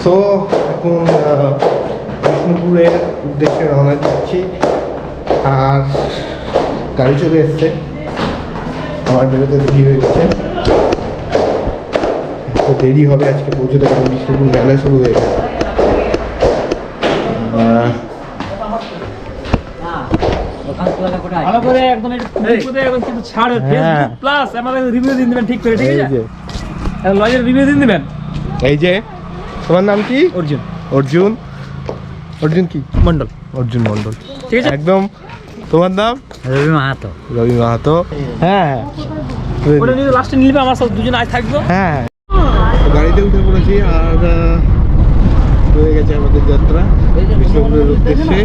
So এখন বিষ্ণুপুরের উদ্দেশ্যে রওনা দিচ্ছি, আর গাড়ি চলে এসছে, আমার বেরোতে দেরি হয়ে গেছে, তো দেরি হবে আজকে পৌঁছতে, কারণ বিষ্ণুপুর মেলা শুরু হয়ে গেছে। এই যে তোমার নাম কি? অর্জুন। অর্জুন অর্জুন কি মন্ডল? অর্জুন মন্ডল, ঠিক আছে একদম। তোমার নাম? রবি মাহাতো। রবি মাহাতো, হ্যাঁ লাস্টে নিলে আমার সাথে দুজন আজ থাকবো। হ্যাঁ, গাড়িতে উঠে পড়েছি, আর হয়ে গেছে আমাদের যাত্রা বিষ্ণুপুরের উদ্দেশ্যে।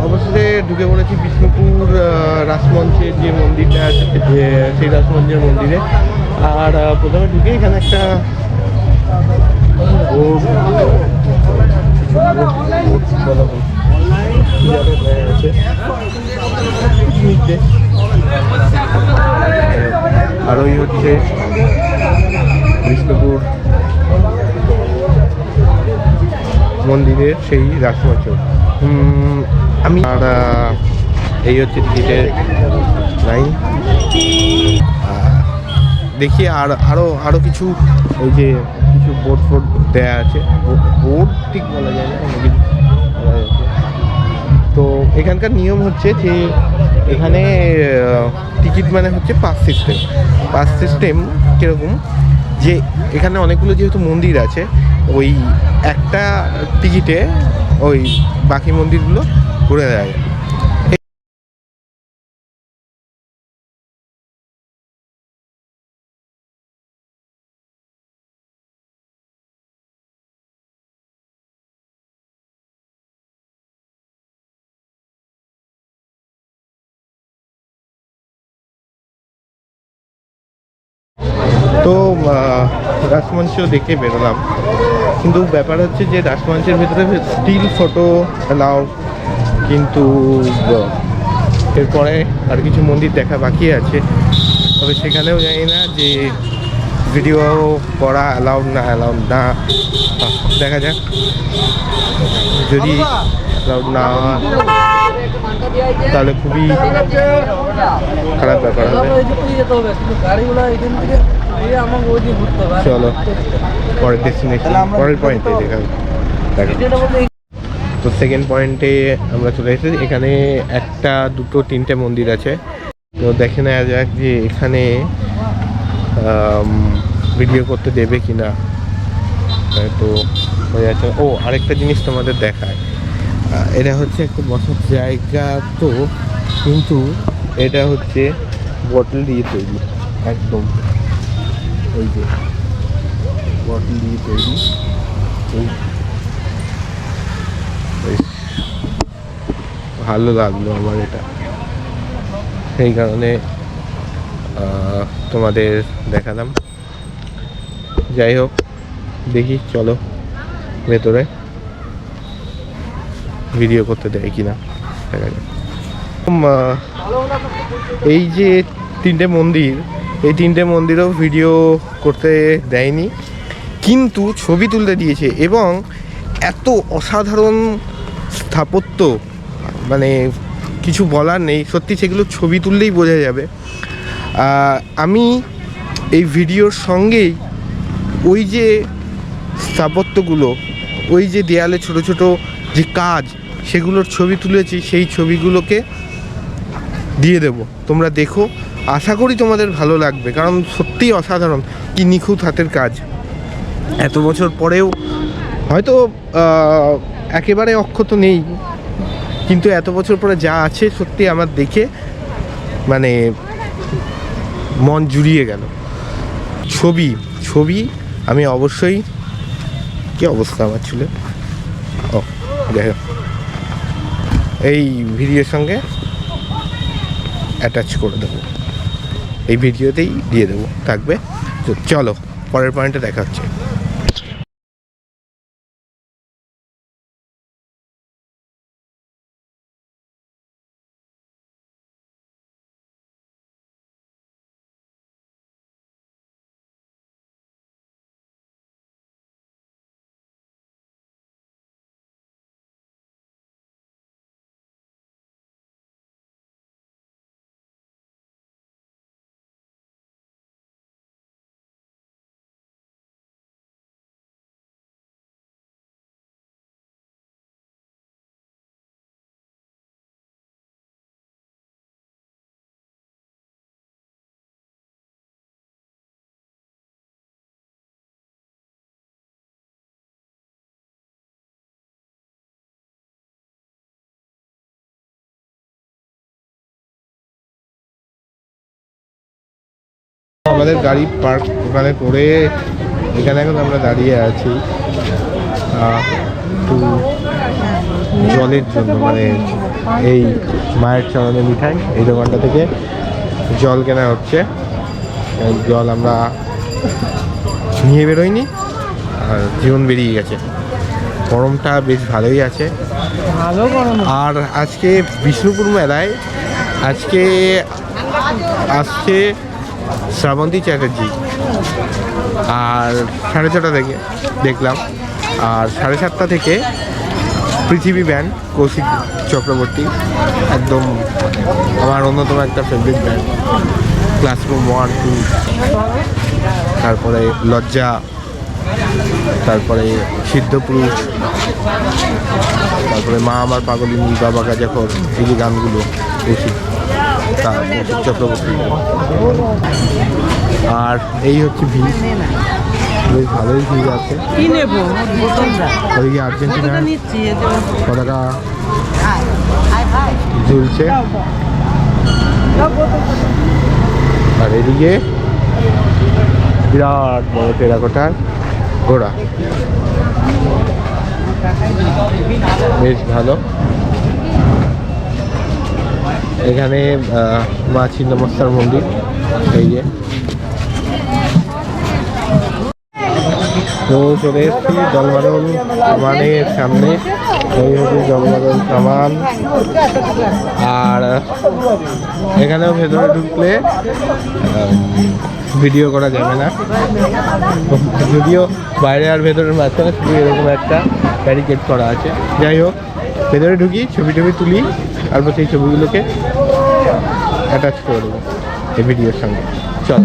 অবশেষে ঢুকে পড়েছি বিষ্ণুপুর রাসমঞ্চের যে মন্দিরটা আছে, সেই রাসমঞ্চের মন্দিরে। আর প্রথমে ঢুকে এখানে একটা আর ওই হচ্ছে বিষ্ণুপুর মন্দিরের সেই রাসমঞ্চ। আমি আর এই হচ্ছে টিকিটের লাইন। দেখি আর আরো কিছু ওই যে কিছু বোর্ড ফোর্ড দেওয়া আছে, বোর্ড ঠিক বলা যায় না, অন্য কিছু বলা যাচ্ছে। তো এখানকার নিয়ম হচ্ছে যে এখানে টিকিট মানে হচ্ছে পাস সিস্টেম। পাস সিস্টেম কীরকম, যে এখানে অনেকগুলো যেহেতু মন্দির আছে, ওই একটা টিকিটে ওই বাকি মন্দিরগুলো ঘুরে দেয়। তো রাসমঞ্চ দেখে বেরোলাম, কিন্তু ব্যাপার হচ্ছে যে রাসমঞ্চের ভেতরে স্টিল ফটো অ্যালাউ, কিন্তু এরপরে আর কিছু মন্দির দেখা বাকি আছে। তবে সেখানেও জানি না যে ভিডিও করা অ্যালাউড না দেখা যাক। যদি অ্যালাউড না হয় তাহলে খুবই খারাপ ব্যাপার হবে। চলো পরের ডেস্টিনেশন, পরের পয়েন্টে দেখা। তো সেকেন্ড পয়েন্টে আমরা চলে এসেছি। এখানে একটা, দুটো, তিনটে মন্দির আছে। তো দেখে নেওয়া যাক যে এখানে ভিডিও করতে দেবে কি না। তো হয়ে যাচ্ছে। ও আরেকটা জিনিস তোমাদের দেখায়, এটা হচ্ছে একটা বসার জায়গা, তো কিন্তু এটা হচ্ছে বটল দিয়ে তৈরি, একদম ওই যে বটল দিয়ে তৈরি। ভালো লাগলো আমার এটা, সেই কারণে তোমাদের দেখালাম। যাই হোক, দেখি চলো ভেতরে ভিডিও করতে দেয় কিনা দেখা যাক। এই যে তিনটে মন্দির, এই তিনটে মন্দিরেও ভিডিও করতে দেয়নি, কিন্তু ছবি তুলতে দিয়েছে। এবং এত অসাধারণ স্থাপত্য, মানে কিছু বলার নেই, সত্যি সেগুলো ছবি তুললেই বোঝা যাবে। আমি এই ভিডিওর সঙ্গেই ওই যে স্থাপত্যগুলো, ওই যে দেয়ালে ছোট ছোট যে কাজ, সেগুলোর ছবি তুলেছি, সেই ছবিগুলোকে দিয়ে দেব, তোমরা দেখো। আশা করি তোমাদের ভালো লাগবে, কারণ সত্যিই অসাধারণ, কি নিখুঁত হাতের কাজ। এত বছর পরেও হয়তো একেবারে অক্ষত নেই, কিন্তু এত বছর পরে যা আছে সত্যি আমার দেখে মানে মন জুড়িয়ে গেল। ছবি আমি অবশ্যই, কি অবস্থা আমার ছিল, ও যাই হোক, এই ভিডিওর সঙ্গে অ্যাটাচ করে দেবো, এই ভিডিওতেই দিয়ে দেবো, থাকবে। তো চলো পরের পয়েন্টে দেখা হচ্ছে। আমাদের গাড়ি পার্ক ওখানে করে এখানে এখন আমরা দাঁড়িয়ে আছি একটু জলের জন্য, মানে এই মায়ের চরণে মিঠাই এই দোকানটা থেকে জল কেনা হচ্ছে। জল আমরা নিয়ে বেরোইনি, আর জীবন বেরিয়ে গেছে। গরমটা বেশ ভালোই আছে। আর আজকে বিষ্ণুপুর মেলায় আজকে আসছে শ্রাবন্তী চ্যাটার্জি, আর 6:30 থেকে দেখলাম, আর 7:30 থেকে পৃথিবী ব্যান্ড কৌশিক চক্রবর্তী, একদম আমার অন্যতম একটা ফেভারিট ব্যান্ড। ক্লাসরুম 1, 2, তারপরে লজ্জা, তারপরে সিদ্ধপুরুষ, তারপরে মা আমার পাগলিনী, বাবা গাজাখর, এই যে গানগুলো কৌশিক চক্রবর্তী। আর এই হচ্ছে ভিড়, বেশ ভালোই ভিড় আছে। ওইদিকে আর্জেন্টিনার পতাকা ঝুলছে, আর এদিকে বিরাট বড় টেরাকোটার ঘোড়া, বেশ ভালো। এখানে মা ছিন্নমস্তার মন্দির, এই যে তো চলে এসেছি দলমাদল কামানের সামনে। এই হচ্ছে দলমাদল কামান, আর এখানেও ভেতরে ঢুকলে ভিডিও করা যাবে না, যদিও বাইরে আর ভেতরের মাঝখানে শুধু এরকম একটা ব্যারিকেড করা আছে। যাই হোক, ভেতরে ঢুকি, ছবি তুলি, তারপর সেই ছবিগুলোকে অ্যাটাচ করে দেবো এই ভিডিওর সঙ্গে। চল।